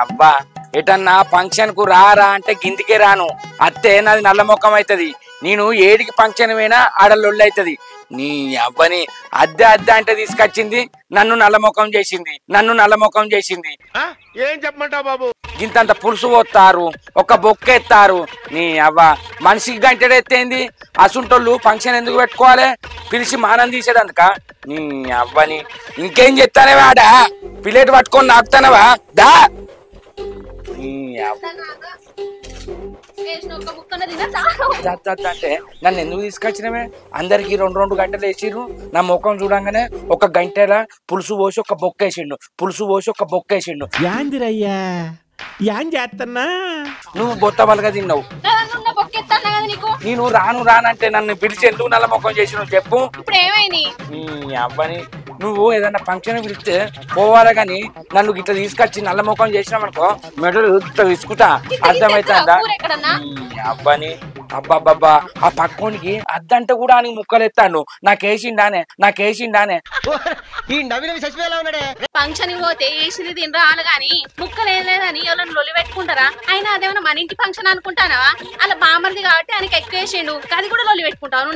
అవ్వా ఎటన్నా ఫంక్షన్ కు రారా అంటే గిందికే రాను. అత్తే నాది నల్ల మొక్కం అవుతుంది. నేను ఏడికి ఫంక్షన్ పోయినా ఆడ లొల్లి అవుతుంది. నీ అవ్వని అద్దె అద్దె అంటే తీసుకొచ్చింది, నన్ను నల్లముఖం చేసింది. ఏం చెప్పమంటావు బాబు? ఇంతంత పులుసు పోతారు, ఒక బొక్క ఎత్తారు. నీ అవ్వ మనిషికి గంటెడు ఎత్తేంది? అసుంటోళ్ళు ఫంక్షన్ ఎందుకు పెట్టుకోవాలి? పిలిచి మానం తీసేదందుక? నీ అవ్వని ఇంకేం చెప్తానే వాడా? ప్లేట్ పట్టుకొని నాకుతానవా? దా అంటే నన్ను ఎందుకు తీసుకొచ్చినవే? అందరికి 2 గంటలు వేసిర్రు. నా ముఖం చూడంగానే ఒక గంటల పులుసు పోసి ఒక బొక్క వేసిండు. నువ్వు బొత్త వలగా తిన్నావు. నేను రాను రానంటే నన్ను పిలిచి ఎందుకు నల్ల ముఖం చేసినావు చెప్పు. నీ అవ్వని నువ్వు ఏదన్నా ఫంక్షన్ పిలిస్తే పోవాలి గాని నన్ను గిట్ల తీసుకొచ్చి నల్ల ముఖం చేసినామనుకో మెడలు గిట్ల విసుకుతా. అర్థమైతుందా? అవ్వని అబ్బాబ్బా ఆ పక్కోనికి అద్దంటే కూడా అని ముక్కలు ఎత్తాడు. నాకేసిండానే ఫంక్షన్ పోతే వేసింది తినరా అలా గాని ముక్కలు వేయలేదని ఎవరైనా లొల్లి పెట్టుకుంటారా? అయినా అదేమన్నా మన ఇంటి ఫంక్షన్ అనుకుంటానవా? అలా బామర్ది కాబట్టి ఆయనకి ఎక్కువ వేసిండు. కది కూడా లొల్లి పెట్టుకుంటావు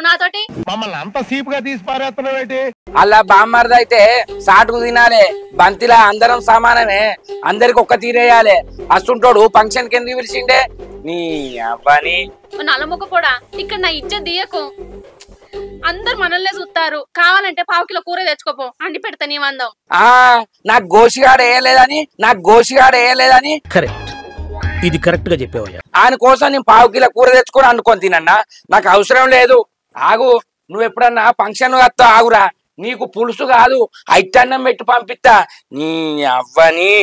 నాతోటి మమ్మల్ని అంత సీపుగా తీసి పారేస్తున్నావేంటి? అలా బామ్మర్ది అయితే సాటుకు తినాలే. బంతిలా అందరం సమానమే, అందరికి ఒక్క తీరేయాలి. అస్తుంటోడు ఫంక్షన్ కి ఎందుకు పిలిచిండే? నీ అవ్వని నల్లముక్క కూడా ఇక్కడ నా ఇజ్జత్ తీయకు. అందరు మనల్నే చూస్తారు. కావాలంటే 1/2 కిలో కూర తెచ్చుకోపో, అండి పెడతా నీ మందం. నాకు గోషిగాడు వేయలేదని కరెక్ట్, ఇది కరెక్ట్ గా చెప్పేవయ్యా. ఆయన కోసం నేను 1/2 కిలో కూర తెచ్చుకొని అనుకొని తినన్నా. నాకు అవసరం లేదు. ఆగు, నువ్వు ఎప్పుడన్నా ఫంక్షన్ వస్తా ఆగురా. నీకు పులుసు కాదు ఐటన్నం పెట్టి పంపిస్తా. నీ అవ్వని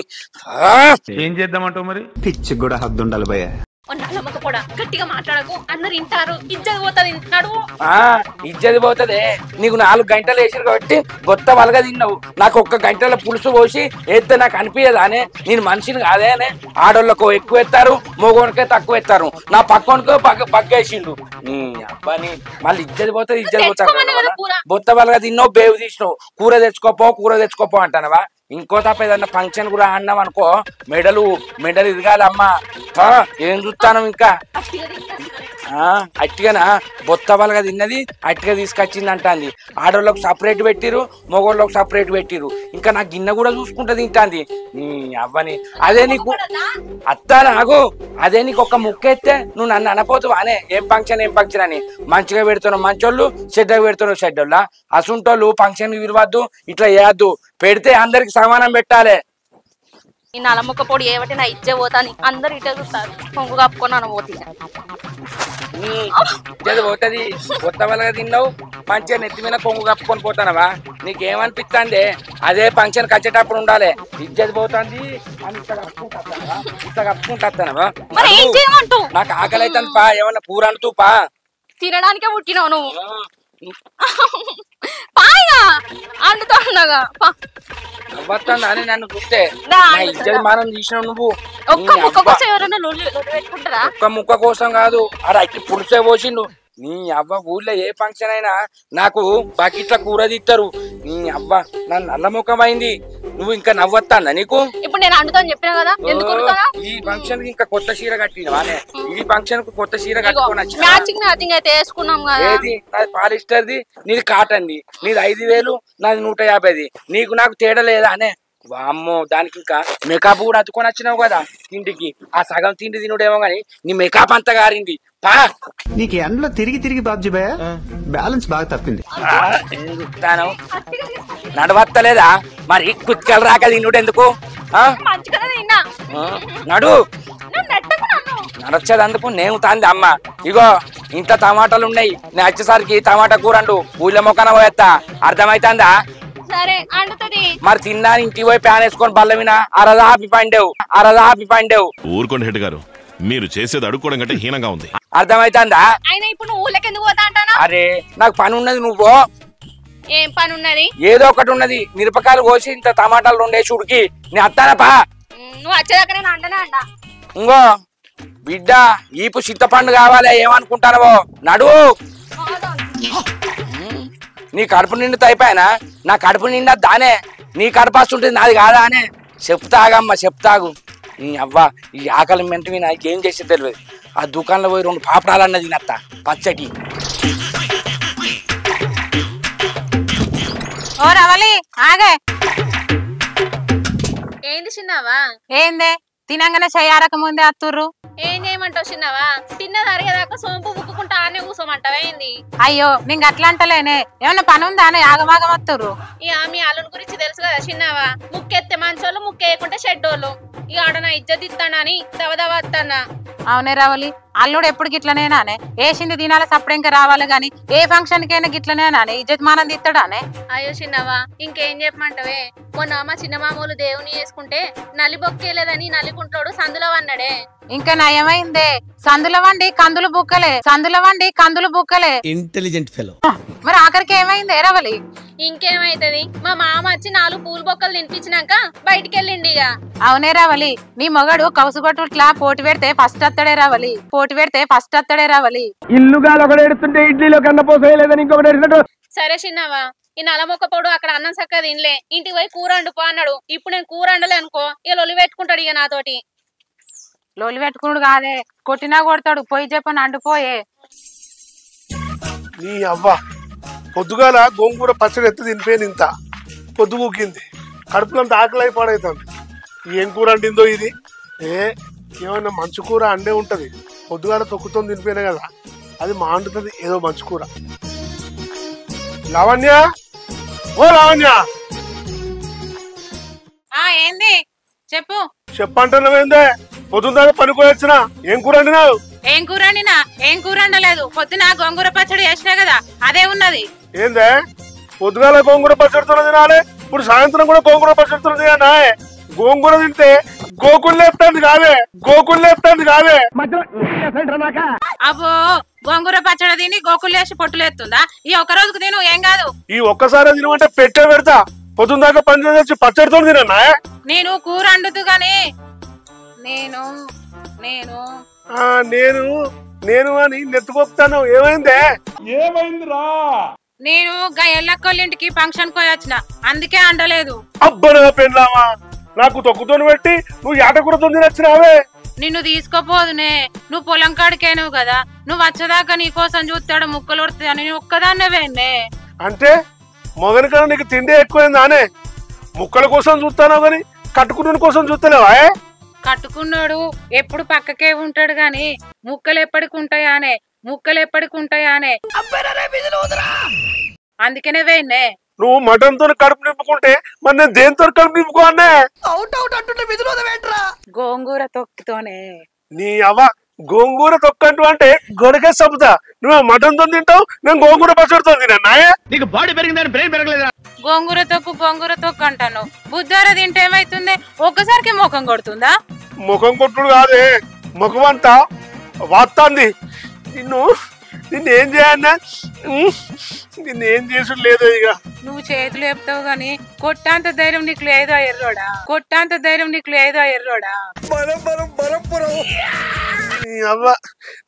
ఏం చేద్దామంటావు మరి? పిచ్చి కూడా హద్దు ఉండాలి భయ్యా. నల్లముక్క కూడా గట్టిగా మాట్లాడకు, అందరు వింటారు. ఇజ్జత్ పోతుంది. నడువు. ఇజ్జత్ పోతుంది. నీకు 4 గంటలు వేసిరు కాబట్టి బొత్త వలగా తిన్నావు. నాకు 1 గంటల పులుసు పోసి వేస్తే నాకు అనిపించదానే? నేను మనిషిని కాదేనే? ఆడోళ్ళకు ఎక్కువ ఎత్తారు, మగోనికే తక్కువ ఎత్తారు. నా పక్కనికో పగ్గేసిండు. నీ అబ్బాని మళ్ళీ ఇజ్జత్ పోతుంది. బొత్త వలగా తిన్నావు, బేవు తీసినావు. కూర తెచ్చుకోపో అంటానవా? ఇంకో తప్ప ఏదన్నా ఫంక్షన్ కూడా అన్నాం అనుకో మెడలు ఇరగాలమ్మా. ఏం చూస్తాను ఇంకా? అట్టిగానా బొత్త వలగా తిన్నది అట్టిగా తీసుకొచ్చింది అంటాంది. ఆడోళ్ళకు సపరేట్ పెట్టిరు, మగోళ్ళకు సపరేట్ పెట్టిరు. ఇంకా నా గిన్నె కూడా చూసుకుంటా తింటాంది. నీ అవ్వని అదే నీకు ఆగు. అదే నీకు ఒక ముక్క ఎత్తే నువ్వు నన్ను అనపోతావు అనే ఏం ఫంక్షన్ అని. మంచిగా పెడుతున్నావు మంచోళ్ళు, చెడ్డగా పెడుతున్నావు చెడ్డోళ్ళ. అసుంటోళ్ళు ఫంక్షన్ విలువద్దు, ఇట్లా వేయద్దు. పెడితే అందరికి సమానం పెట్టాలి. ఈ నల్లముక్క పొడి ఏమిటి నా ఇచ్చే పోతాను. అందరు ఇటే చూస్తారు. కొంగు కప్పుకొని పోతుంది. కొత్త వలగా తిన్నావు, మంచిగా నెత్తి మీద కొంగు కప్పుకొని పోతానవా? నీకేమనిపిస్తుంది? అదే ఫంక్షన్ వచ్చేటప్పుడు ఉండాలి. ఇజ్జత్ పోతుంది అని ఇట్లా కప్పుకుంటావా? నాకు ఆకలి అవుతుంది పా. ఏమన్నా కూర అంటూ పా. తినడానికే పుట్టినావు నువ్వు. అని నన్ను చూస్తే మనం తీసినావు నువ్వు. ఒక్క ముక్క కోసం కాదు, అక్కడ పులుసే పోసిండు. నీ అవ్వ ఊళ్ళో ఏ ఫంక్షన్ అయినా నాకు బకెట్ల కూర తీస్తారు. నీ అవ్వ నన్ను నల్ల ముఖం అయింది. నువ్వు ఇంకా నవ్వొత్తాందా నీకు? ఇప్పుడు నేను అంటుతాను చెప్పినా కదా. ఈ ఫంక్షన్ కి ఇంకా కొత్త చీర కట్టినవానే? ఈ ఫంక్షన్ కు కొత్త చీర కట్టుకొని ఏది? నాది పాలిస్టర్ది, నీది కాటన్ది. నీది 5,000, నాది 150. నీకు నాకు తేడా లేదా అనే? వామ్మో, దానికి ఇంకా మేకప్ కూడా అతుకొని వచ్చినావు కదా తిండికి. ఆ సగం తిండి తినుడేమో గాని నీ మేకప్ అంతా గారింది. పా నీకు ఎండలో తిరిగి బాబ్జీ భయ బ్యాలెన్స్ బాగా తప్పింది. నడవత్తలేదా మరి? కుత్కలు రాక తినుడు ఎందుకు? నడొచ్చేదందుకు నేను తాంది అమ్మ. ఇగో ఇంట్లో టమాటాలు ఉన్నాయి, నేను వచ్చేసరికి టమాటా కూరండు ఊళ్ళో మొక్కన పోయేస్తా. అర్థమైతుందా? మరి తిన్నా ఇంటికి పోయి ప్యాన్ వేసుకొని బల్ల వినా అరదాపి పండేవు. ఊరుకోండి హెడ్ గారు, మీరు చేసేది అడుక్కోవడం కంటే హీనంగా ఉంది. అర్థమైతుందా? అరే నాకు పని ఉన్నది. నువ్వు ఏం పని ఉన్నది? ఏదో ఒకటి ఉన్నది. మిరపకాయలు కోసి ఇంత టమాటాలు 2 వేసి ఉడికి నేను అత్తానపా. నువ్వు వచ్చేదాకా నేను అంటనే అంట. ఇంకో బిడ్డ ఈపు చింతపండు కావాలి. ఏమనుకుంటానవో నడువు. నీ కడుపు నిండుతో అయిపోయానా? నా కడుపు నిండా దానే. నీ కడుపు వస్తుంటుంది, నాది కాదా అనే? చెప్తాగమ్మా చెప్తాగు. నీ అవ్వ ఈ ఆకలి మెంట మీద ఏం చేస్తే తెలియదు. ఆ దుకాణంలో పోయి 2 పాపడాలు అన్నది నత్త పచ్చటి. ఓ రవలి ఆగే. ఏంది చిన్నావా? ఏందే తినంగానే చెయ్యారక ముందే అత్తుర్రు. ఏం చేయమంటావు చిన్నావా? తిన్నది అరిగేదాకా సోంపు బుక్కుంటా ఆనే కూసోమంటావా ఏంది? అయ్యో నీకు అట్లా అంటలేనే, ఏమన్నా పని ఉందా అని ఆగమాగం అత్తుర్రు. ఇక మీ అల్లుని గురించి తెలుసు కదా చిన్నావా, ముక్కెత్తే మంచోళ్ళు ముక్కేయకుంటే షెడ్డోళ్ళు. ఇక ఆడ నా ఇజ్జత్ ఇస్తానని దవదవ అత్తన్నా. అవునే రవలి, అల్లుడు ఎప్పుడు గిట్లనేనానే, వేసింది తినాల సప్పుడింకా రావాలి గాని ఏ ఫంక్షన్ కైనా గిట్లనేనానే ఇజ్జత్ మానం తిత్తాడానే. అయ్యో చిన్నవా ఇంకేం చెప్పమంటావే, మొన్న మా చిన్న మామూలు దేవుని చేసుకుంటే నలి బొక్కేలేదని నలిగుంట్లోడు సందులో అన్నాడే. ఇంకా నయమైందే, సందుల వండి కందులు బుక్కలే, సందుల వండి కందులు బుక్కలే. Intelligent fellow. మరి ఆఖరికి ఏమైంది రవలి? ఇంకేమైతది, మా మామ వచ్చి 4 పూల బొక్కలు తినిపించినాక బయటికి వెళ్ళిండి. ఇక అవునే రవలి, నీ మొగడు కౌసుగొట్టుట్లా పోటీ పెడితే ఫస్ట్ అత్తడే రవలి, పోటీ పెడితే ఫస్ట్ అత్తడే రవలి. ఇల్లుగా ఒకటి ఎడుతుంటే ఇడ్లీలో కన్న పోసేయలేదని ఇంకొకటి ఎడుతుంటే. సరే చిన్నవా, ఈ నలమొక్క పొడు అక్కడ అన్నం చక్కగా తినలే, ఇంటికి పోయి కూర వండుకో అన్నాడు. ఇప్పుడు నేను కూర వండలే అనుకో, ఇక లొలి పెట్టుకుంటాడు ఇక నాతోటి. లోలి పెట్టుకున్నాడు కాదే, కొట్టినా కొడతాడు, పోయి చెప్పని అంటుపోయే. నీ అవ్వ పొద్దుగాల గోంగూర పచ్చడి ఎత్తి తినిపోయింది, ఇంత పొద్దు కూకింది, కడుపులంత ఆకలి అయి పాడవుతుంది. ఏం కూర అండిందో ఇది. ఏమన్నా మంచు కూర అండే ఉంటది, పొద్దుగాల తొక్కుతో తినిపోయినా కదా, అది మాండుతుంది ఏదో మంచు కూర. లావణ్య, ఓ లావణ్య. ఏంది చెప్పు. చెప్పంటున్నావేందే, పొద్దున్న పనిపోయొచ్చిన ఏం కూర అండినావు? ఏం కూర వండినా? ఏం కూర వండలేదు, పొద్దున గోంగూర పచ్చడి చేసినా కదా అదే ఉన్నది. ఏందే పొద్దుగాల గోంగూర పచ్చడితో తినాలి, ఇప్పుడు సాయంత్రం కూడా గోంగూర పచ్చడితో తినా? గోంగూర తింటే గోకుల్లేస్తుంది కాదే, గోకుల్లేస్తుంది కాదే. అబ్బో, గోంగూర పచ్చడి తిని గోకులేసి పొట్టులేస్తుందా? ఈ ఒక్క రోజుకు తిను, ఏం కాదు. ఈ ఒక్కసారి తినమంటే పెట్టే పెడతా, పొద్దున్న దాకా పని చేసి పచ్చడితో తినా? నేను కూర వండుతూ గాని నేను నేను నేను నేను అని నెత్తుకొస్తాను. ఏమైందే? ఏమైందిరా? నేను గా ఎల్లకొల్లింటికి ఫంక్షన్ పోయొచ్చిన, అందుకే అండలేదు. అబ్బా పెళ్ళామా, నాకు తొక్కుతోని పెట్టి నువ్వు ఏటకూరతో తినొచ్చినావే. నిన్ను తీసుకోపోదునే, నువ్వు పొలం కాడికేనువు కదా, నువ్వు వచ్చేదాకా నీ కోసం చూస్తాడు ముక్కలు ఉడుతాయని నేను ఒక్కదాన్నే వేయండి. అంటే మొగని కన్నా నీకు తిండి ఎక్కువైందానే? ముక్కల కోసం చూస్తానో గాని కట్టుకున్న కోసం చూస్తలేవా? కట్టుకున్నాడు ఎప్పుడు పక్కకే ఉంటాడు గాని ముక్కలు ఎప్పటికి ఉంటాయానే, ముక్కలు ఎప్పటికి ఉంటాయానే, అందుకనే వేయనే. నువ్వు మటన్ తో కడుపు నింపుకుంటే మరి నేను దేనితో కడుపు నింపుకో అన్నే? గోంగూర తొక్కుతోనే. నీ అవ్వ గోంగూర తొక్కంటూ అంటే గొడకే సబ్బుతా. నువ్వు మటన్ తో తింటావు, నేను గోంగూర పచ్చడితో తిన్నా. నీకు బాడీ పెరిగిందని బ్రెయిన్ పెరగలేదా? గోంగూర తొక్కు అంటాను, బుద్ధార తింటే ఏమైతుంది, ఒక్కసారికి ముఖం కొడుతుందా? ముఖం కొట్టుడు కాదే, ముఖం అంతా వాత్తాంది. నిన్నేం చేయన్నా, నిన్నేం చేసుడు లేదు. ఇక నువ్వు చేతులు చెప్తావు గాని కొట్టాంత ధైర్యం నీకు లేదో ఎర్రోడా, కొట్టాంత ధైర్యం నీకు లేదో ఎర్రోడా.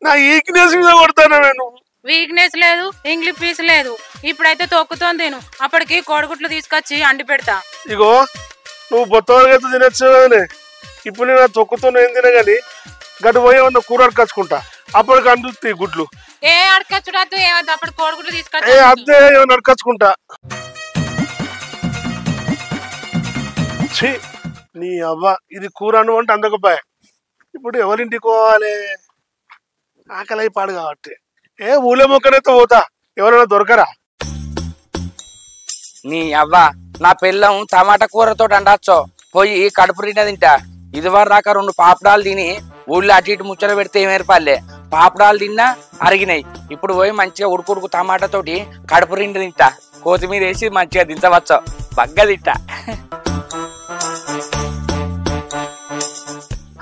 నా ఈక్నెస్ మీద కొడతాను నేను. వీక్నెస్ లేదు, ఇంగ్లీష్ పీస్ లేదు, ఇప్పుడైతే తొక్కుతోంది తిను, అప్పటికి కోడిగుట్లు తీసుకొచ్చి అండి పెడతా. ఇగో నువ్వు బొత్తవరగైతే తినచ్చు కదనే, ఇప్పుడు నేను తొక్కుతో ఏం తినగాని గడ్డు పోయి ఏమన్నా కూర అడకచ్చుకుంటా, అప్పటికి అండుతాయి గుడ్లు. ఏ అడకచ్చుడద్దు, ఏమద్దు, అప్పుడు కోడిగుట్లు తీసుకొచ్చి అదే ఏమన్నా అడకచ్చుకుంటా. నీ అవ్వ ఇది కూర అను అంటే అందకపోయా. ఇప్పుడు ఎవరింటికి పోవాలి? ఆకలి పాడు కాబట్టి ఊళ్ళో మొక్కనైతే పోతా, ఎవరైనా దొరకరా? నీ అవ్వ నా పిల్లం టమాటా కూరతో అండొచ్చో పోయి కడుపు నిండా తింటా. ఇదివరకు దాకా 2 పాపడాలు తిని ఊళ్ళో అటు ఇటు ముచ్చట పెడితే ఏమేర్పాలే, పాపడాలు తిన్నా అరిగినాయి. ఇప్పుడు పోయి మంచిగా ఉడుకుడుకు టమాటా తోటి కడుపు నిండా తింటా, కొత్తిమీర వేసి మంచిగా తింటవచ్చు, బగ్గా తింటా.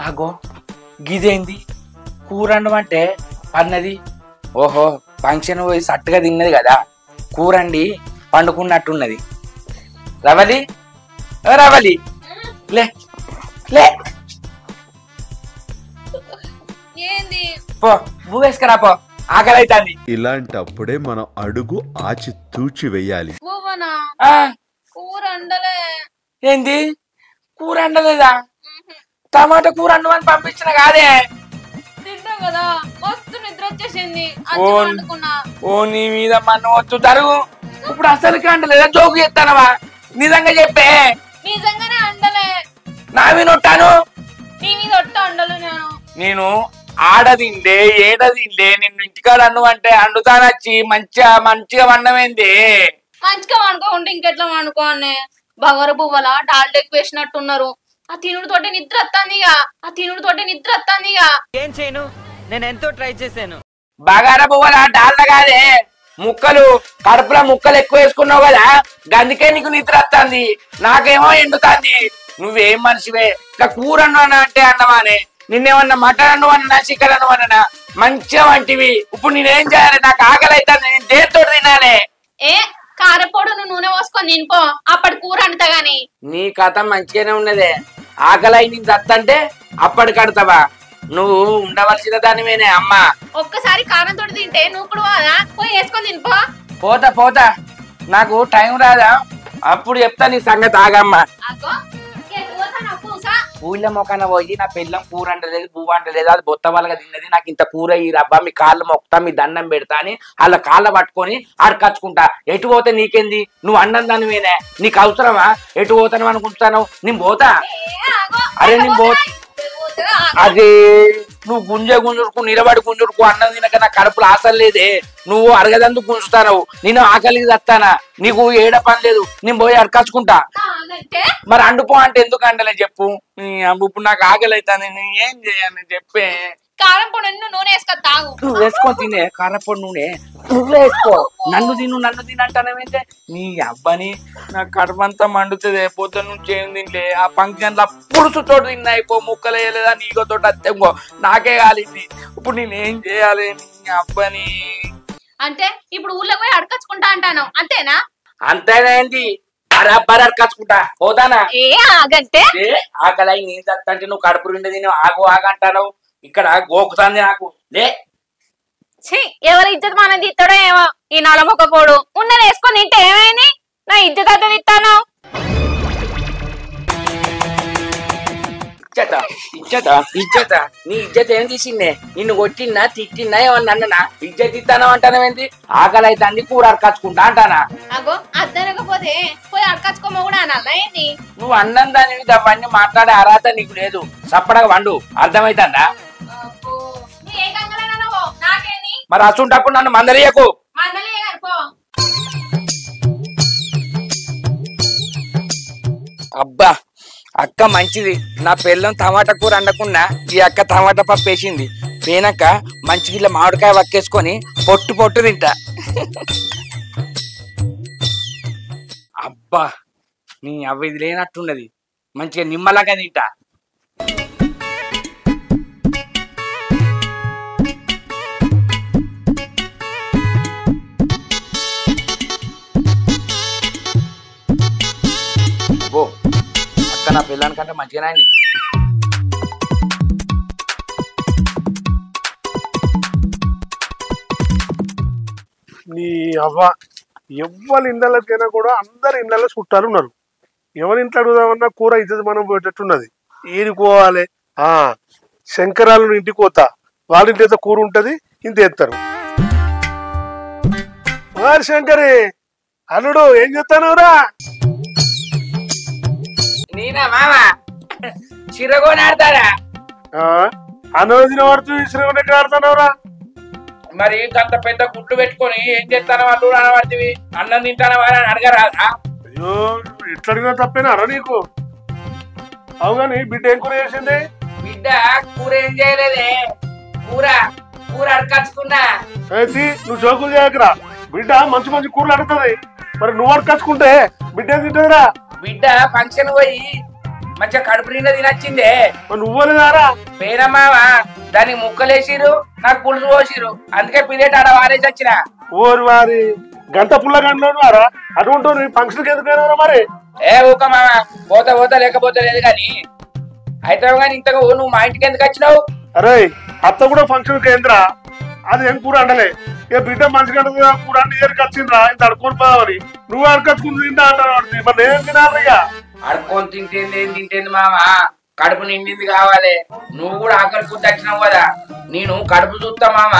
ఆగో గిదేంది కూర వండమంటే అన్నది? ఓహో ఫంక్షన్ పోయి సట్టుగా తిన్నది కదా, కూరండి పండుకున్నట్టున్నది. రవలి రవలి లే లే ఏంది పో భూవేసుకరా పో, ఆకలి అవుతుంది. ఇలాంటప్పుడే మనం అడుగు ఆచి తూచి వెయ్యాలి. కూర వండలే. ఏంది కూర అండలేదా? టమాటా కూర అండమని పంపించిన కాదే. తింటావు కదా, మస్తు నిద్ర వచ్చేసింది. ఓ నీ మీద మన వద్దు తరుగు. ఇప్పుడు అసలుకి అండలేదా? జోకు చేస్తానవా? నిజంగా చెప్పే. నిజంగానే అండలే. నా వినొట్టాను. నీ మీద ఒట్ట అండలు నేను ఆడదిండే ఏడదిండే నిన్ను ఇంటికాడ అన్ను అంటే అండుతానొచ్చి మంచిగా వండమైంది. మంచిగా వండుకోకుంటే ఇంకెట్లా వండుకోనే? Bagara పువ్వలా doll deck వేసినట్టున్నారు. ఆ తినుడితోటి నిద్ర వస్తాంది. ఏం చేయను, నేను ఎంతో ట్రై చేశాను. బగార పువ్వుల డాల్డా కాదే, ముక్కలు కడుపులో ముక్కలు ఎక్కువ వేసుకున్నావు కదా, గందుకే నీకు నిద్ర వస్తుంది. నాకేమో ఎండుతాంది. నువ్వేం మనిషివే? ఇక కూర అన్నా అంటే అన్నమానే. నిన్నేమన్నా మటన్ అన్నవన్నా చికెన్ అన్నవన్నా మంచిగా వంటివి. ఇప్పుడు నేనేం చేయాలి? నాకు ఆకలి అవుతుంది. నేను దేంతో తినాలి? ఏ కారపొడు నూనె పోసుకొని తినిపో, అప్పటి కూర అంటా గాని. నీ కథ మంచిగానే ఉన్నదే. ఆకలి అయి నేను దత్తంటే అప్పటి కడతావా? నువ్వు ఉండవలసిన దానివేనే అమ్మా. ఒక్కసారి కారం తోటి తింటే నువ్వు కూడా పోయి వేసుకొని తినిపో. పోతా నాకు టైం రాదా? అప్పుడు చెప్తా నీ సంగతి. ఆగమ్మా. ఊళ్ళో మొక్కన పోయి నా పిల్లం కూర అంటలేదు, పువ్వు అంటలేదు, అది బొత్త వాళ్ళగా తిన్నది, నాకు ఇంత కూర ఈ రబ్బా, మీ కాళ్ళు మొక్తా, మీ దండం పెడతా అని వాళ్ళ కాళ్ళ పట్టుకొని అడకచ్చుకుంటా. ఎటు పోతే నీకేంది? నువ్వు అన్నం దానివేనే. నీకు అవసరమా? ఎటు పోతాను అనుకుంటాను? నేను పోతా. అరే నేను అదే నువ్వు గుంజుకు నిలబడి గుంజుకు అన్నం తినక నా కడుపులో ఆశలు లేదే. నువ్వు అరగదందుకు గుంజుతావు. నేను ఆకలికి చస్తానా? నీకు ఏడ పని లేదు. నేను పోయి అడకచ్చుకుంటా. మరి అండుపో అంటే ఎందుకు అంటలే చెప్పు. ఇప్పుడు నాకు ఆకలి అవుతుంది. నేను ఏం చేయాలి చెప్పే? కారం పొడి నూనె వేసుకొని తాగు. నువ్వు వేసుకొని తినే కారపొడి నూనె. నువ్వే వేసుకో. నన్ను తిను అంటానేమైతే నీ అబ్బాని. నాకు కడుపంతా మండుతుంది. పొద్దున్న నుంచి ఏం తింటే ఆ ఫంక్షన్ లో పులుసుతో తిన్నా అయిపో, ముక్కలు వేయలేదా నీకోతో అత్తెంగో నాకే కాలింది. ఇప్పుడు నేనేం చేయాలి? నీ అబ్బాని అంటే ఇప్పుడు ఊళ్ళో పోయి అడకచ్చుకుంటా అంటాను, అంతేనా? అంతేనాంది. బరాబర్ అడకచ్చుకుంటా. పోతానా? ఏ ఆగంటే ఆకలి నేను చస్తంటే నువ్వు కడుపు నిండా తిని ఆగంటావు. ఇక్కడ గోకుతాంది నాకు. లే ఎవరు ఇజ్జత్ మనం తిత్తాడో ఏమో ఈ నలమొక్క పోడు. ఉన్నది వేసుకొని తింటే ఏమైంది? నా ఇజ్జత్ అంతా తిత్తాను. ఇజ్జత నీ ఇజ్జత్ ఏం తీసిందే? నిన్ను కొట్టినా తిట్టినా ఏమన్నా అన్ననా? ఇజ్జత్ ఇస్తానా అంటానేంది? ఆకలి అయితే అన్ని కూర అడకచ్చుకుంటా అంటానా? అగో అద్దనకపోతే పోయి అడకచ్చుకోమో కూడా అనాలా ఏంది? నువ్వు అన్నం దాని అవన్నీ మాట్లాడే అర్హత నీకు లేదు. సప్పడగా వండు. అర్థమైతుందా? మరి అసుంటప్పుడు నన్ను మందలియకు. అబ్బా అక్క మంచిది. నా పిల్లం టమాటా కూర అండకున్నా ఈ అక్క టమాటా పప్పు వేసింది. పేనక్క మంచి గిల్ల మామిడికాయ వక్కేసుకొని పొట్టు తింటా. అబ్బా నీ అవ్వ ఇది లేనట్టున్నది. మంచిగా నిమ్మలాగా తింటా. ఓ అక్క నా పిల్లానికంటే మంచిగానే అయింది. నీ అవ్వ ఎవరి ఇళ్ళకైనా కూడా అందరి ఇళ్ళలో చుట్టాలు ఉన్నారు. ఎవరి ఇంట్లో అడుగుదామన్నా కూర ఇజ్జత్ మనం పోయేటట్టున్నది. ఏనుకోవాలి శంకరాలు ఇంటికి పోతా, వాళ్ళ ఇంటి అయితే కూర ఉంటది, ఇంత ఎత్తారు. శంకరి అల్లుడు ఏం చెప్తానవరా? నేనా మామ చిరగోని ఆడతారా? అన్నదిన పడుతూ చిరగొని ఎక్కడ ఆడుతున్నావురా? మరి అంత పెద్ద గుడ్లు పెట్టుకొని ఏం చేస్తాను వాళ్ళు అనబడివి? అన్నం తింటానా అని అడగరాదా? అయ్యో ఎట్లా అడిగినా తప్పేనారా నీకు? అవుగాని బిడ్డ ఏం కూర చేసింది? బిడ్డ కూర ఏం చేయలేదే. కూర అడకచ్చుకున్నా. అయితే నువ్వు జోకులు చేయకరా. బిడ్డ మంచి మంచి కూరలు అడుగుతుంది. మరి నువ్వు అడకచ్చుకుంటే బిడ్డ ఏం తింటుందిరా? బిడ్డ ఫంక్షన్ పోయి మంచిగా కడుపు నిండా తినొచ్చిందే. నువ్వులేదారా? పేరమ్మావా దానికి ముక్కలేసిరు, నాకు పులుసు పోసిరు. అందుకే పిల్లట ఆడ వారేసి వచ్చిన. ఓరి వారి గంట పుల్ల గంటలోనారా? అటువంటి ఫంక్షన్కి ఎందుకు మరి? ఏ ఊక మామ పోతా లేకపోతే లేదు కానీ అయితే కానీ ఇంతగా నువ్వు మా ఇంటికి ఎందుకు వచ్చినావు? అరే అత్త కూడా ఫంక్షన్ కేంద్ర అది ఏం కూర అంటలే. ఇక బిడ్డ మంచి గంట కూర అంటే ఇయర్కి వచ్చిండ్రా ఇంత అడుకొని పోదామని. నువ్వు అడకచ్చుకుని తింటా అంటారు. మరి నేను తినాలి. ఇక అడుక్కొని తింటేంది ఏం తింటేంది మామ, కడుపు నిండింది కావాలి. నువ్వు కూడా ఆకలి పూర్తి వచ్చినావు కదా, నేను కడుపు చూస్తా మామ,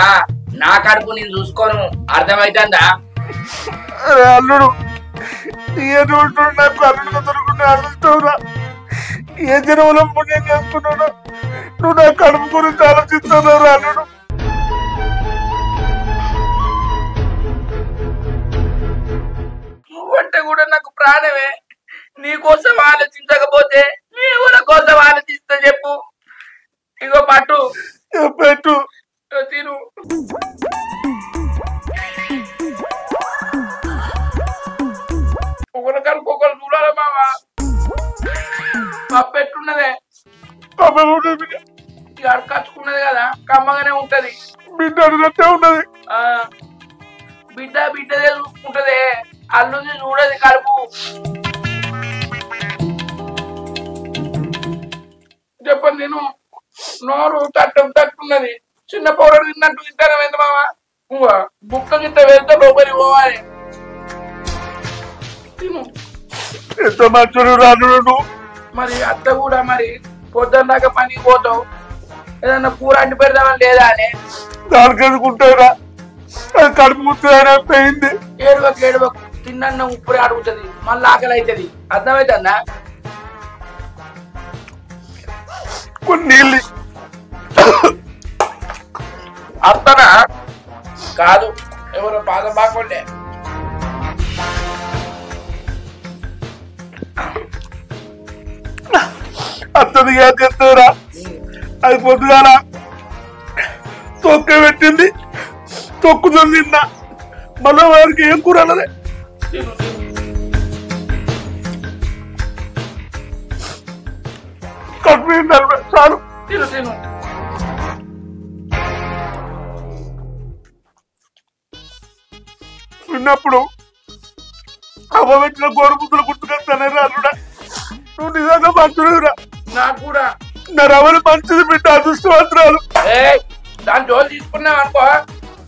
నా కడుపు నేను చూసుకోను, అర్థమైతుందా? అల్లుడు నాకు అల్లుడుగా దొరుకునే అదృష్టంరా. ఏ జనంలో పుణ్యం చేసుకున్నాడు, నువ్వు నా కడుపు గురించి ఆలోచిస్తున్నావు అల్లుడు. నువ్వంటే కూడా నాకు ప్రాణమే. నీ కోసం ఆలోచించకపోతే నీ ఎవరి కోసం ఆలోచిస్తా చెప్పు. ఇగో పట్టు పెట్టు తిను. ఒకరికొకరు చూడాలి మామ. పప్పు ఎట్టున్నదే, అడకచ్చుకున్నది కదా, కమ్మగానే ఉంటది. బిడ్డ అడిగినట్టే ఉన్నది. బిడ్డ బిడ్డదే చూసుకుంటదే, అల్లుంది చూడది కడుపు. చెప్పండి నేను నోరు తట్టున్నది. చిన్న పౌడర్ తిన్నట్టు తింటాను ఎంత మామ. బుక్క గిట్ట వెళ్తే లోపలికి పోవాలి. తిను. ఎంత మంచుడు రాను. మరి అత్త కూడా మరి పొద్దున్న దాకా పనికి పోతావు, ఏదన్నా కూర అంటి పెడదామని లేదా అని దానికి ఎందుకుంటారా, కడుపు ముద్దైనా పోయింది. ఏడువకు తిన్న ఉప్పుడే అడుగుతుంది, మళ్ళీ ఆకలి అవుతుంది. అర్థమవుతుందా? కొన్ని నీళ్ళు అత్తనా కాదు, ఎవరో పాదం బాగుండే. అత్తది ఏం చేస్తారా, అది పొద్దుగాల తొక్క పెట్టింది, తొక్కుతో తిన్నా. మళ్ళీ వారికి ఏం కూర అన్నదే. కడుపు చాలు. తిను తిను. విన్నప్పుడు అవ్వ పెట్టిన గోరుముద్దలు గుర్తుకొస్తానే అల్లుడా. నువ్వు నిజంగా మంచుడురా. నాకు కూడా నా రవలు మంచిది బిడ్డ, అదృష్టవంతురాలు. దాని జోలు తీసుకున్నావు అనుకో,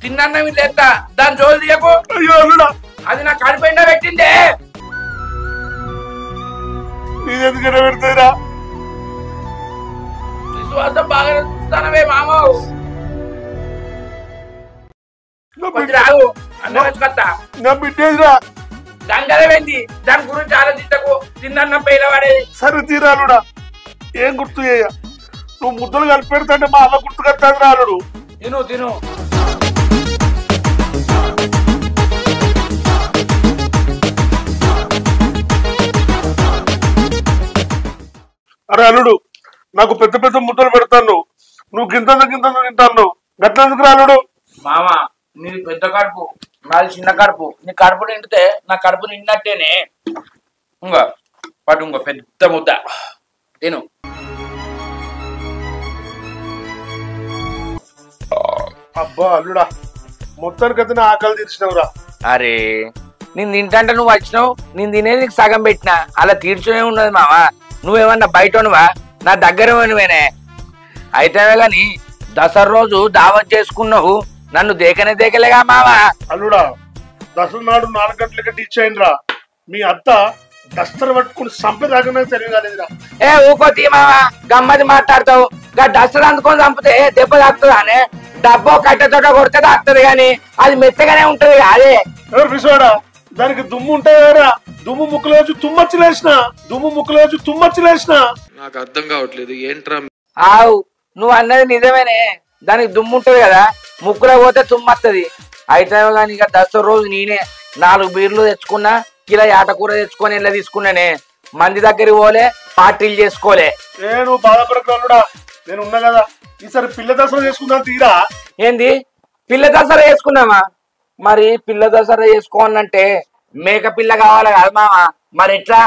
తిన్నా లేస్తా. దాని జోలు తీయకు. అయ్యో అల్లుడా, అది నా కడుపుండా పెట్టిందే. నీదెందుకైనా పెడతాయిరా. విశ్వాసం బాగా చూస్తానవే మామ. రావు అన్న వచ్చుకొస్తా. నా బిడ్డేదిరా. దాని కదవేంది, దాని గురించి ఆలోచించకు. తిన్న పేలవాడేది. సరే తీరాలుడా, ఏం గుర్తు చేయ. నువ్వు ముద్దలు కలిపి పెడతాంటే మా అమ్మ గుర్తుకొస్తాను రాలుడు. తిను తిను. అరే అల్లుడు, నాకు పెద్ద పెద్ద ముద్దలు పెడతాను, నువ్వు గింత తింటాను. గట్లందుకు రాలుడు. మామ నీది పెద్ద కడుపు, నాది చిన్న కడుపు. నీ కడుపు నిండితే నా కడుపు నిండినట్టేనే. ఇంకో పట్టు, ఇంకో పెద్ద ముద్ద తిను. అబ్బా అల్లుడా, మొత్తానికి అయితే నా ఆకలి తీర్చినవురా. అరే నేను తింటంటే నువ్వు వచ్చినావు, నేను తినేది నీకు సగం పెట్టినా. అలా తీర్చునే ఉన్నది మామ. నువ్వేమన్నా బయటనువా, నా దగ్గర నువ్వేనే అయితేనే గాని దసరా రోజు దావత్ చేసుకున్నావు, నన్ను దేకలేగా మావా. అల్లుడా, దసరా నాడు 4 గంటలకి టీచ్ అయిందిరా. మీ అత్త డస్టర్ పట్టుకుని చంపేదాకా తెలియలేదురా. ఏ ఊకో తీ మావా, గమ్మది మాట్లాడతావు. డస్టర్ అందుకొని చంపితే దెబ్బ తాకుతుంది అని, డబ్బో కట్టెతోట కొడితే తాకుతుంది గాని అది మెత్తగానే ఉంటది. అదే ఎవరు పిసోడా, దానికి దుమ్ము ఉంటాయా? దుమ్ము ముక్కులోంచి తుమ్మచ్చిలేసిన నాకు అర్థం కావట్లేదు ఏంట్రా. ఆవు నువ్వు అన్నది నిజమేనే, దానికి దుమ్ము ఉంటది కదా, ముక్కులో పోతే తుమ్మత్తది. అయితే కానీ ఇక దసరా రోజు నేనే 4 బీర్లు తెచ్చుకున్నా, కిలో ఆటకూర తెచ్చుకొని ఇలా తీసుకున్నానే. మంది దగ్గరికి పోలే, పార్టీలు చేసుకోలే. నేను బాధపడకుండా నేను ఉన్నా కదా. ఈసారి పిల్ల దసరా చేసుకుందాం తీరా. ఏంది పిల్ల దసరా చేసుకుందామా? మరి పిల్ల దసరా చేసుకోవాలంటే మేక పిల్ల కావాలి కదా మామ. మరెట్లా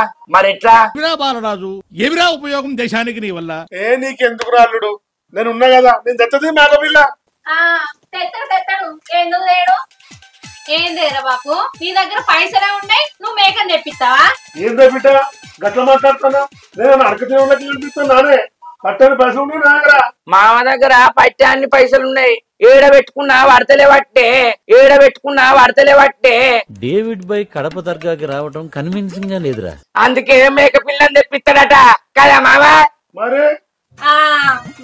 బాలరాజు, ఏమిరా ఉపయోగం దేశానికి నీ వల్ల? నీకెందుకు రాళ్ళుడు, నేను ఉన్నా కదా. నేను తెచ్చది మేక పిల్ల. తెస్తాడు ఎందుకు లేడు? ఏం లేరా బాపు, నీ దగ్గర పైసలే ఉన్నాయి, నువ్వు మేకని తెప్పిస్తావా? ఏం బిడ్డ గట్ల మాట్లాడుతున్నా? నేను అడకతే ఉన్నట్టు నానే. పట్టని పైసలు ఉన్నాయి నా దగ్గర. మామ దగ్గర పట్టే అన్ని పైసలున్నాయి. ఏడ పెట్టుకున్నా వడతలే పట్టే డేవిడ్ బై కడప దర్గాకి రావటం కన్విన్సింగ్ గా లేదురా. అందుకే మేక పిల్లని తెప్పిస్తాడట కదా మామ. మరి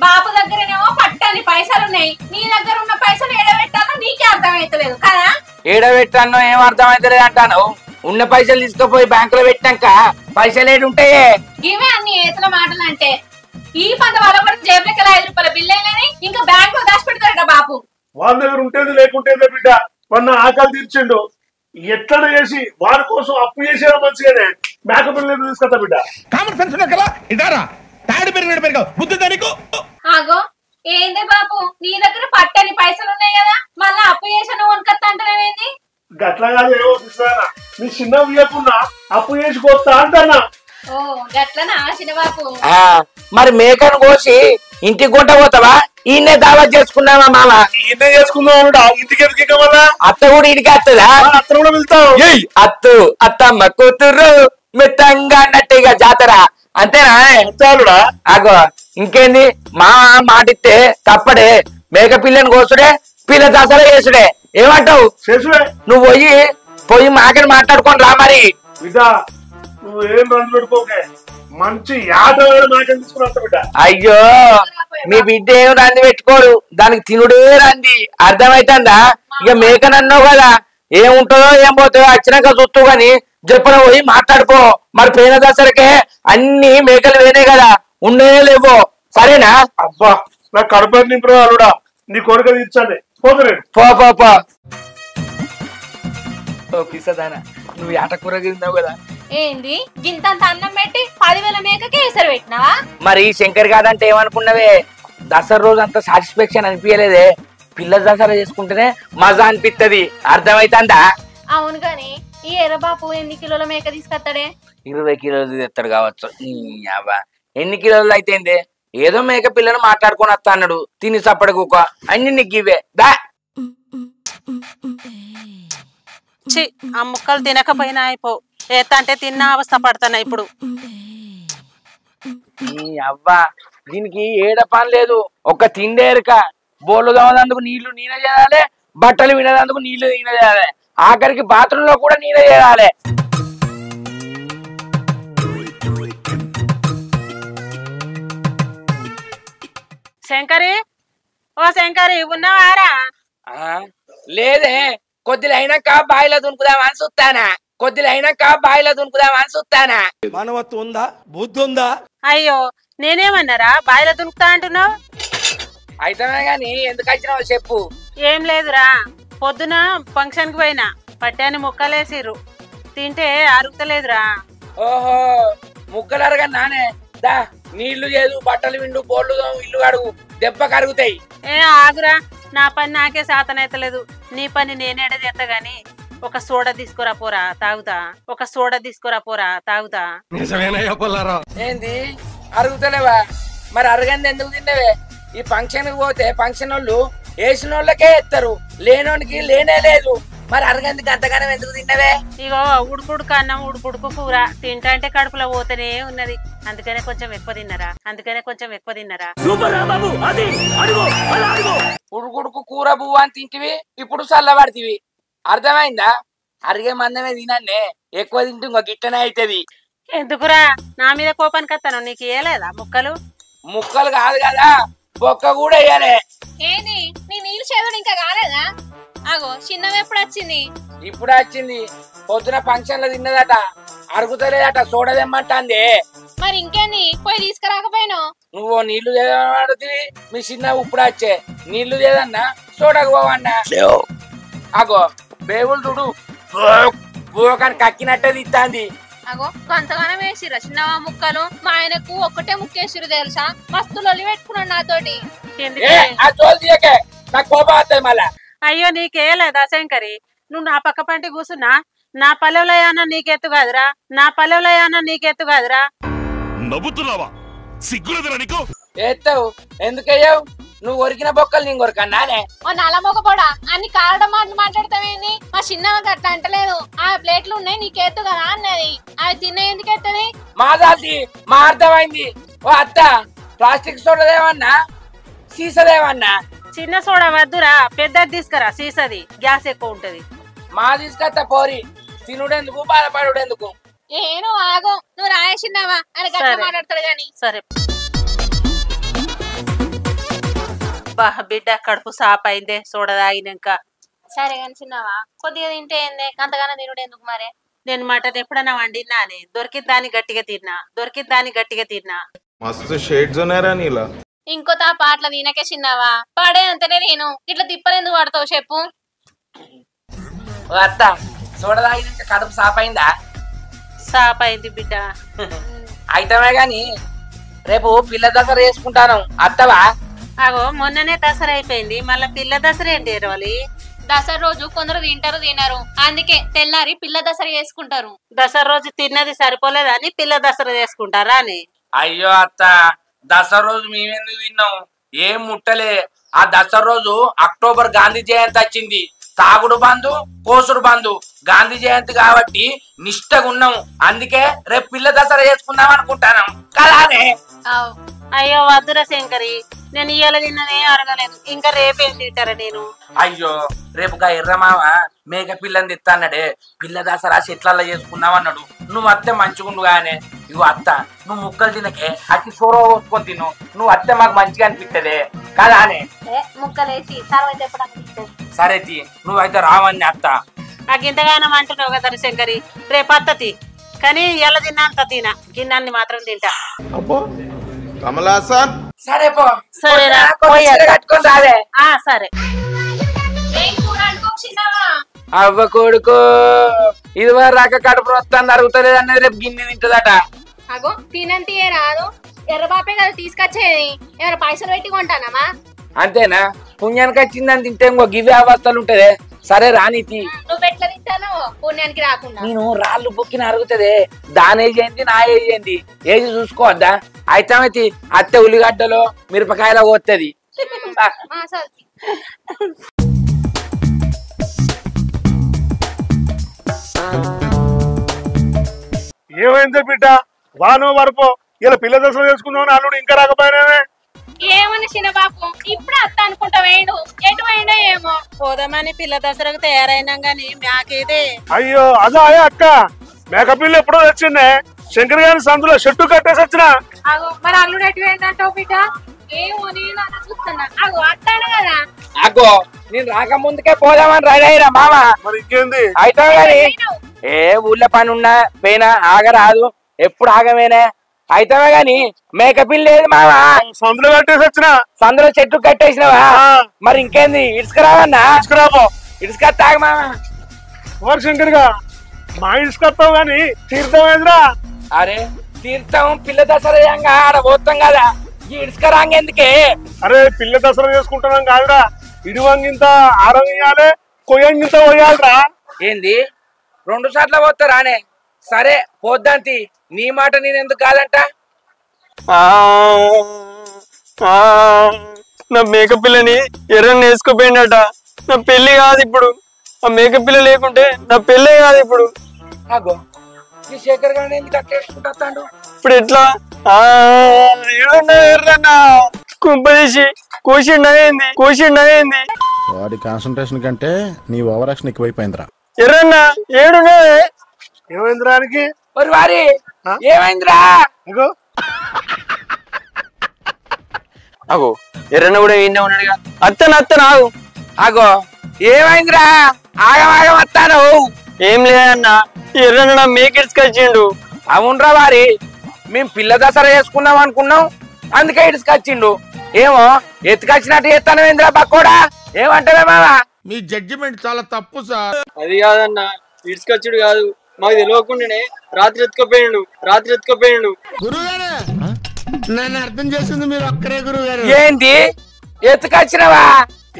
బాబు దగ్గరనేమో పట్టని పైసలున్నాయి, నీ దగ్గర ఉన్న పైసలు ఏడబెట్టాలో నీకే అర్థమైతలేదు కదా. ఏడబెట్టానో ఏం అర్థమైతలేదు అంటాను. ఉన్న పైసలు తీసుకుపోయి బ్యాంకులో పెట్టినాక పైసలు ఏడుంటాయే. ఇవే అన్ని ఏతల మాటలు అంటే. ఈ పంట వాళ్ళ కూడా జేబులకి 5 రూపాయల బిల్లు అయినని ఇంకా బ్యాంక్ లో దాచి పెడతాడట బాపు. వాళ్ళ దగ్గర ఉంటేది లేకుంటేదే బిడ్డ. మొన్న ఆకలి తీర్చిండు, ఎట్లా చేసి వారి కోసం అప్పు చేసేదా మంచిగానే మేక పిల్లలు తీసుకొస్తా బిడ్డ. కామన్ సెన్స్ ఉన్నా కదా ఇదారా తాడు పెరిగాడు బుద్ధి దానికి. ఆగో ఏందే బాపు, నీ దగ్గర పట్టని పైసలు ఉన్నాయి కదా, మళ్ళా అప్పు చేసాను వనకత్తా అంటానేది. గట్లా కాదు ఏమో తీసుకురా, నీ చిన్న ఇవ్వకుండా అప్పు చేసి కొత్తా అంటన్నా. ఓ గట్లనా చిన్నబాపు. మరి మేకను కోసి ఇంటికి కొంట పోతావా? ఈయనే దావత్ చేసుకున్నావా మామ? ఈయనే చేసుకుందాం. ఇంటికి ఎదుగు వల్ల అత్త కూడా ఇంటికి వస్తుందా? అత్త కూడా వెళ్తావు. అత్తమ్మ కూతురు మిత్తంగా అన్నట్టుగా జాతర అంతేనా? చాలుడా. అగో ఇంకేంది మా మాటిస్తే తప్పడే. మేక పిల్లని కోసుడే, పిల్ల దసరా చేసుడే. ఏమంటావు? నువ్వు పోయి మాకని మాట్లాడుకొని రా మరి. బిడ్డ నువ్వేం రండి పెట్టుకోకే, మంచి ఆట మాకని తీసుకుని వస్తా బిడ్డ. అయ్యో మీ బిడ్డ ఏం రంది పెట్టుకోడు, దానికి తినుడే రంది. అర్థమైతుందా? ఇక మేకనన్నావు కదా, ఏముంటుందో ఏం పోతుందో వచ్చినాక చూస్తూ గాని చెప్పన పోయి మాట్లాడుకో. మరి పోయిన దసరకే అన్ని మేకలు వేనే కదా, ఉండే లేవో. సరేనా? అబ్బా నా కడుపు నింపు అల్లుడా, నీ కోరిక తీర్చాలి. పోతలేదు పో పిసదానా, నువ్వు ఆట కూర తిన్నావు కదా. ఏంది గింతంత అన్నం పెట్టి 10,000 మేకకి ఎసరు పెట్టినావా? మరి శంకర్ కాదంటే ఏమనుకున్నావే? దసరా రోజు అంత సాటిస్ఫాక్షన్ అనిపించలేదే. పిల్ల దసరా చేసుకుంటేనే మజా అనిపిస్తుంది. అర్థమైతుందా? అవును గాని ఈ ఎర్రబాపు ఎన్ని కిలోల మేక తీసుకొస్తాడే? 20 కిలోలు తెస్తాడు కావచ్చు. ఎన్ని కిలోలు అయితే ఏదో మేక పిల్లను మాట్లాడుకొని వస్తా అన్నాడు. తిని సప్పడి కుక్క అన్ని నీకు ఇవే దా. ఆ ముక్కలు తినకపోయినా అయిపో, ఏతంటే తిన్న అవస్థ పడతాను ఇప్పుడు. అవ్వా దీనికి ఏడ పని లేదు, ఒక్క తిండేరుక. బోళ్ళు తోమదందుకు నీళ్లు నేనే చేయాలి, బట్టలు వినదందుకు నీళ్లు నేనే చేయాలి, ఆఖరికి బాత్రూమ్ లో కూడా నేనే చేయాలి. శంకరి, ఓ శంకరి ఉన్నావారా? లేదే, కొద్దిలు అయినాక బాయిలో దునుకుదామని చూస్తానా. మానవత్వం ఉందా, బుద్ధి ఉందా? అయ్యో నేనేమన్నారా బాయిలో దునుకుతా అంటున్నావు? అయితే గాని ఎందుకు వచ్చినావు చెప్పు. ఏం లేదురా, పొద్దున ఫంక్షన్ కి పోయినా, పట్టాన్ని ముక్కలేసిర్రు, తింటే అరుగుతలేదురా. ఓహో ముక్కలు అరగా నానే దా, నీళ్లు చేదు, బట్టలు విండు, బోళ్ళు ఇల్లు అడుగు, దెబ్బ కరుగుతాయి. ఏ ఆగురా, నా పని నాకే సాతనైతలేదు, నీ పని నేనేడ చేస్తా గాని ఒక సోడా తీసుకురా పోరా తాగుతా, ఏంది అరుగుతలేవా? మరి అరగంది ఎందుకు తిన్నవే? ఈ ఫంక్షన్ కి పోతే ఫంక్షన్ వాళ్ళు వేసిన వాళ్ళకే ఎత్తారు, లేనోనికి లేనే లేదు. మరి అరగందికి అంతగానం ఎందుకు తిన్నవే? ఇగో ఉడుకుడుకు అన్నం, ఉడుకుడుకు కూర తింటా అంటే కడుపులో పోతేనే ఉన్నది, అందుకనే కొంచెం ఎక్కువ తిన్నరా. ఉడుకుడుకు కూర బువ్వ అని తింటివి, ఇప్పుడు చల్లబడితివి. అర్థమైందా? అరిగే మందమే తినన్నే, ఎక్కువ తింటే ఇంకో గిట్టనే అవుతుంది. ఎందుకురా నా మీద కోపానికి వస్తాను? నీకు ఏలేదా ముక్కలు కాదు కదా, బొక్క కూడా వేయాలి. ఏంది నీ నీళ్ళు చేదుడు ఇంకా కాలేదా? అగో చిన్నవి ఎప్పుడు వచ్చింది? ఇప్పుడే వచ్చింది. పొద్దున ఫంక్షన్ లో తిన్నదట, అరుగుతలేదట, చూడదేమ్మంటాంది. మరి ఇంకేంది పోయి తీసుకురాకపోయినా? నువ్వు నీళ్లు చేదడుతుంది, మీ చిన్న ఇప్పుడు వచ్చే నీళ్లు చేదన్నా చూడకపోవన్నా. అగో బేవులు చూడు, బోకాని కక్కినట్టే తిత్తాంది. అగో కొంతగానం వేసిరా చిన్నవా ముక్కలు? మా ఆయనకు ఒక్కటే ముక్కేసిరు తెలుసా, మస్తు లొల్లి పెట్టుకున్నాడు నాతోటి. నాకు కోపం వస్తుంది మళ్ళా. అయ్యో నీకేలేదా శంకరి? నువ్వు నా పక్క పంటి కూర్చున్నా, నా పల్లెలయానా నీకెత్తు కాదురా. నవ్వుతున్నావా? సిగ్గులేదురా నీకు? ఎత్తావు ఎందుకయ్యావు? నువ్వు ఒరికిన బొక్కలు నేను కొరకన్నానే. ఓ నల్లమొగపోడా, అన్ని కారడం మాటలు మాట్లాడతావేంది? మా చిన్నవకి అట్లా అంటలేదు, ఆ ప్లేట్లు ఉన్నాయి నీకెత్తు కదా అన్నది, అవి తిన్న ఎందుకు ఎత్తది? మాదాల్ది మా అర్థమైంది. ఓ అత్త ప్లాస్టిక్ సోడదేమన్నా సీసదేమన్నా? చిన్న సోడా వద్దురా, పెద్దది తీసుకురా, సీసది గ్యాస్ ఎక్కువ ఉంటది. మా తీసుకొస్తా పోరి, తినుడెందుకు బాధపడుడెందుకు? ఏను ఆగో, నువ్వు రాయేసినావా అని గట్ల మాట్లాడతాడు గాని. సరే బా బిడ్డ కడుపు సాప్ అయిందే సోడా తాగినాక. సరే కానీ చిన్నవా, కొద్దిగా తింటే ఏందే, అంతగానో తినుడు ఎందుకు మరే? నేను మటన్ ఎప్పుడన్నా వండినానే, దొరికిన దాన్ని గట్టిగా తిన్నా. మస్తు షేడ్స్ ఉన్నారా నీలా? ఇంకో తా పాటల తినకే చిన్నవా, పడే అంతనే నేను ఇట్లా తిప్పలేందుకు పడతావు చెప్పు. అత్త సోడ తాగినాక కడుపు సాపైందా? సాపైంది బిడ్డ. అయితమే గాని రేపు పిల్ల దసరా చేసుకుంటాను, అత్తవా? అగో మొన్ననే దసరా అయిపోయింది, మళ్ళా పిల్ల దసరా ఏంటి రోజు? దసరా రోజు కొందరు తింటారు తినరు, అందుకే తెల్లారి పిల్ల దసరా చేసుకుంటారు. దసరా రోజు తిన్నది సరిపోలేదని పిల్ల దసరా చేసుకుంటారా అని? అయ్యో అత్త, దసరా రోజు మేమెందుకు తిన్నాం? ఏం ముట్టలే. ఆ దసరా రోజు అక్టోబర్ గాంధీ జయంతి వచ్చింది. తాగుడు బంధు, కోసుడు బంధు. గాంధీ జయంతి కాబట్టి నిష్టగా ఉన్నాం, అందుకే రేపు పిల్ల దసరా చేసుకుందాం అనుకుంటాను కదానే. అయ్యో వద్దురా శంకరి, నేను ఇయ్యాల తిన్నదే అరగలేదు, ఇంకా రేపేం తింటారా నేను? అయ్యో రేపు గా ఎర్రమామ మేక పిల్లని తెస్తానడే, పిల్ల దసరా చెట్లల్లో చేసుకుందాం అన్నాడు. నువ్వు అత్తే మంచిగుండు గానే. ఇగో అత్త, నువ్వు ముక్కలు తినకే, అట్టి సోర పోసుకొని తిను. నువ్వు అత్తే మాకు మంచిగా అనిపిస్తుంది కదానే. ముక్కలేసి తర్వాత ఎప్పుడు సరే తీ, నువ్వైతే రావని అత్త. నాకు ఇంతగానం అంటున్నావు కదా శంకరి, రేపు అత్తతి, కానీ ఎలా తిన్నా అంత తినా, గిన్నాన్ని మాత్రం తింటా. అబ్బో కమలాసన్. సరే పో. సరేరా కట్టుకొని రాదే. సరే. అవ్వ కొడుకు ఇదివరకు రాక కడుపు వస్తాను అరుగుతలేదు అన్నది, రేపు గిన్నె తింటదట. అగో తినంతి రాదు, ఎర్రబాపే కదా తీసుకొచ్చేది, ఎవరు పైసలు పెట్టి కొంటానమ్మా? అంతేనా? పుణ్యానికి వచ్చిందని తింటే ఇంకో గివే అవస్థలు ఉంటదే. సరే రానీతి. నువ్వు ఎట్లా తింటాను పుణ్యానికి రాకుండా? నేను రాళ్ళు బొక్కిన అరుగుతుంది. దాని ఏజ్ ఏంటి, నా ఏజ్ ఏంటి, ఏజ్ చూసుకోవద్దా? అయితే అత్తే ఉల్లిగడ్డలో మిరపకాయలో పోతుంది. ఏమైందో బిడ్డ, వానో వరపో ఇలా పిల్ల దసరా చేసుకుందాం అల్లుడు ఇంకా రాకపోయినావే? ఏమని చిన్నబాబు, ఇప్పుడు అత్త అనుకుంటా వేయండు, ఎటు వేయండో ఏమో. పోదామని పిల్ల దసరాకు తయారైనా గాని మేకేదే. అయ్యో అదా అక్క, మేకపిల్ల ఎప్పుడో వచ్చిందే, శంకర్ గారి సందులో చెట్టు కట్టేసి వచ్చిన. మరి అల్లుడు ఎటు వేయండంటావు బిడ్డ? ఏమో నేను అలా చూస్తున్నా. అగో అత్తాను కదా. అగో నేను రాకముందుకే పోదామని రెడీ అయిరా మామ. మరి ఇంకేంది అయితే గాని ఏ ఊళ్ళో పని ఉన్నా పోయినా ఆగరాదు, ఎప్పుడు ఆగమేనే. అయితే గాని మేకపిల్ల లేదు మామ, సందులో కట్టేసి వచ్చిన. సందులో చెట్టు కట్టేసినవా? మరి ఇంకేంది, ఇసుకురావన్నా? ఇసుకురాబో. ఇసుకొత్తాగ మామ. ఓర్ శంకర్ గా, మా ఇసుకొస్తావు గాని తీర్థం ఏదిరా? అరే తీర్థం పిల్ల దసరా ఆడ పోతాం కదా, ఈ ఇసుక రాంగెందుకే? అరే పిల్ల దసరా చేసుకుంటున్నాం కాదురా, ఇడివంగింత ఆరం ఇయ్యాలి, కొయ్యంగింత పోయాలరా. ఏంది 2 సార్లు పోతారానే? సరే పోద్దాంతి, నీ మాట నేను ఎందుకు కాదంట. నా మేకపిల్లని ఎర్రని వేసుకోపోయిందట, నా పెళ్లి కాదు ఇప్పుడు. ఆ మేకపిల్ల లేకుంటే నా పెళ్ళే కాదు ఇప్పుడు. అగో ఈ శేఖర్ గారిని ఎందుకు అట్లా వేసుకుంటాడు ఇప్పుడు ఎట్లా? ఎర్రన్నా కుంపదీసి కోసిండయింది. వాడి కాన్సన్ట్రేషన్ కంటే నీ ఓవర్ యాక్షన్ ఎక్కువైపోయిందిరా. ఎర్రన్నా ఏడున్నా? ఏమైందిరానికి? వారి ఏమైందిరా? అగో ఎర్రన్న కూడా ఏంటో ఉన్నాడుగా. అత్తను ఆగు. అగో ఏమైందిరా? ఆగమాగం వస్తాను. ఏం లేదన్నా, ఎర్రన్న నా మేకెట్స్ వచ్చిండు. అవునరా వారి, మేము పిల్ల దసరా చేసుకున్నాం అనుకున్నాం, అందుకే ఇటుకొచ్చిండు. ఏమో ఎత్తుకొచ్చినట్టు చేస్తానేంద్రా బక్కోడా, ఏమంటావే మావా? మీ జడ్జిమెంట్ చాలా తప్పు సార్. అది కాదన్నా, ఇటుకొచ్చుడు కాదు, మాకు తెలియకుండానే రాత్రి ఎత్తుకపోయిండు. గురుగారు నన్ను అర్థం చేసింది మీరు ఒక్కరే గురుగారు. ఏంది ఎత్తుకొచ్చినవా?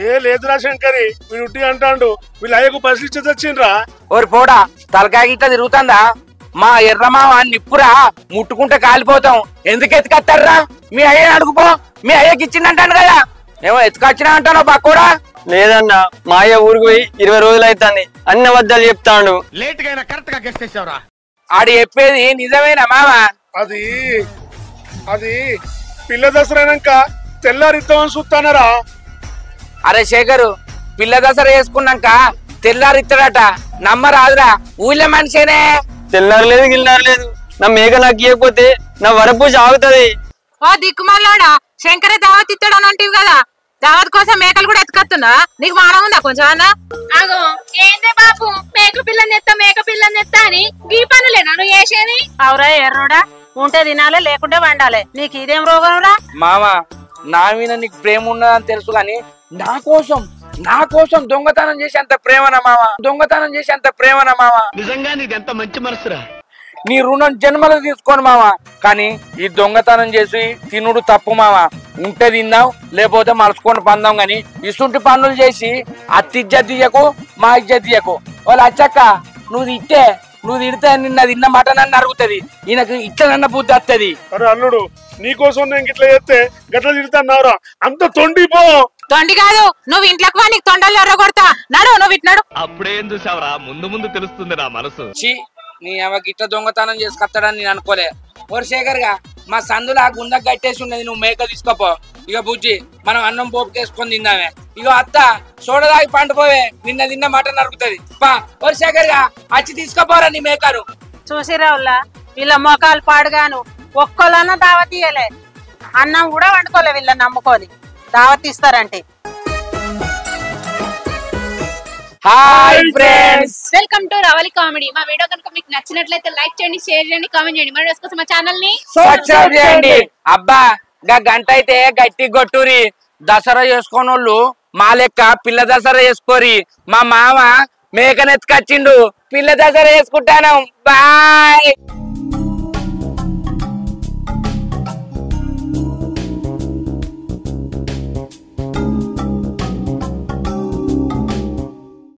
ఏ లేదురా శంకరి, వీడు ఉట్టి అంటాడు, వీళ్ళు అయ్యకు పరిశీలించి వచ్చిండ్రా. ఓరి పోడా, తలకాయ గిట్ట తిరుగుతుందా? మా ఎర్రమామ నిప్పురా, ముట్టుకుంటే కాలిపోతాం. ఎందుకు ఎత్తుకొస్తారా? మీ అయ్య అడుగుపో, మీ అయ్యకి ఇచ్చిందంటాను కదా. ఏమో ఎత్తుకొచ్చినా అంటాను బక్కోడా. లేదన్నా, మా అయ్య ఊరికి పోయి 20 రోజులు అవుతుంది, అన్ని అబద్ధాలు చెప్తాడు. లేట్ గా కరెక్ట్ గా గెస్ట్ చేసావురా. ఆడు చెప్పేది నిజమేనా మామ? అది పిల్ల దసరాక తెల్లారిద్దామని చూస్తానరా. అరే శేఖరు, పిల్ల దసరా వేసుకున్నాక తెల్లారిస్తాడట, నమ్మరాదురా, ఊళ్ళో మనిషేనే. తెల్లారలేదు గిల్లారలేదు, నా మేక నాకు ఇవ్వకపోతే నా వరపూజ ఆగుతుంది. ఓ దిక్కుమల్లోడా, శంకరే దావత్ ఇస్తాడని అంటివి కదా, దావత్ కోసం మేకలు కూడా ఎత్తుకొస్తున్నా, నీకు మానం ఉందా కొంచెం అన్నా? అగో ఏందే బాపు, మేక పిల్లని ఎత్తా అని గీ పనులేనా నువ్వు చేసేది? అవురా ఎర్రోడా, ఉంటే తినాలే లేకుంటే వండాలి, నీకు ఇదేం రోగం రా? మామ, నా మీద నీకు ప్రేమ ఉన్నదని తెలుసు గాని నా కోసం దొంగతనం చేసేంత ప్రేమనా మామ? నిజంగా నీది ఎంత మంచి మనసురా. నీ రుణం జన్మలు తీసుకోను మామ, కానీ ఈ దొంగతనం చేసి తినుడు తప్పు మామ. ఉంటే తిందాం, లేకపోతే మలుసుకొని పందాం, గాని ఇసుంటి పనులు చేసి అత్తి ఇజ్జత్ తీయకు, మా ఇజ్జత్ తీయకు. వాళ్ళు అచ్చక్క, నువ్వు తిడితే నిన్న తిన్న మటన్ అన్న అరుగుతుంది, ఈయనకు ఇట్లనన్న బుద్ధి వస్తుంది. అరే అల్లుడు, నీకోసం నేను గిట్లా చేస్తే గట్ల తిడతాన్నావురా, అంత తొండిపో. తొండి కాదు, నువ్వు ఇంట్లోకి వా, నీకు తొండలు ఎర్రగొడతా. నడు, నువ్వు ఇట్నాడు. అప్పుడేం చూసావరా, ముందు తెలుస్తుంది నా మనసు. నీ అమ్మకి ఇట్లా దొంగతనం చేసుకొస్తాడని నేను అనుకోలే. ఓరు శేఖర్ గా, మా సందులో గుండె కట్టేసి ఉన్నది, నువ్వు మేక తీసుకోపో. ఇక బుజ్జి, మనం అన్నం పోపుకేసుకొని తిందామే. ఇక అత్త సోడదాగి పండుపోవే, నిన్న తిన్న మటన్ నరుకుతుంది. ఓరు శేఖర్ గా, వచ్చి తీసుకోపోరా నీ మేకను. చూసిరావులా, వీళ్ళ మొఖాలు పాడుగాను, ఒక్కళ్ళన్నా దావత్ ఇయ్యలే, అన్నం కూడా వండుకోలే వీళ్ళని నమ్ముకొని. దావత్ ఇస్తారంటే. Hi friends, welcome to Ravali comedy. మా వీడియో కనుక మీకు నచ్చినట్లయితే లైక్ చేయండి, షేర్ చేయండి, కామెంట్ చేయండి. మన కోసం మా ఛానల్ ని సబ్స్క్రైబ్ చేయండి. అబ్బా, గంట అయితే గట్టి కొట్టురి. దసరా చేసుకోనోళ్ళు మా లెక్క పిల్ల దసరా చేసుకోరి. మా మామ మేకనెత్తుకొచ్చిండు, పిల్ల దసరా చేసుకుంటాను. బాయ్.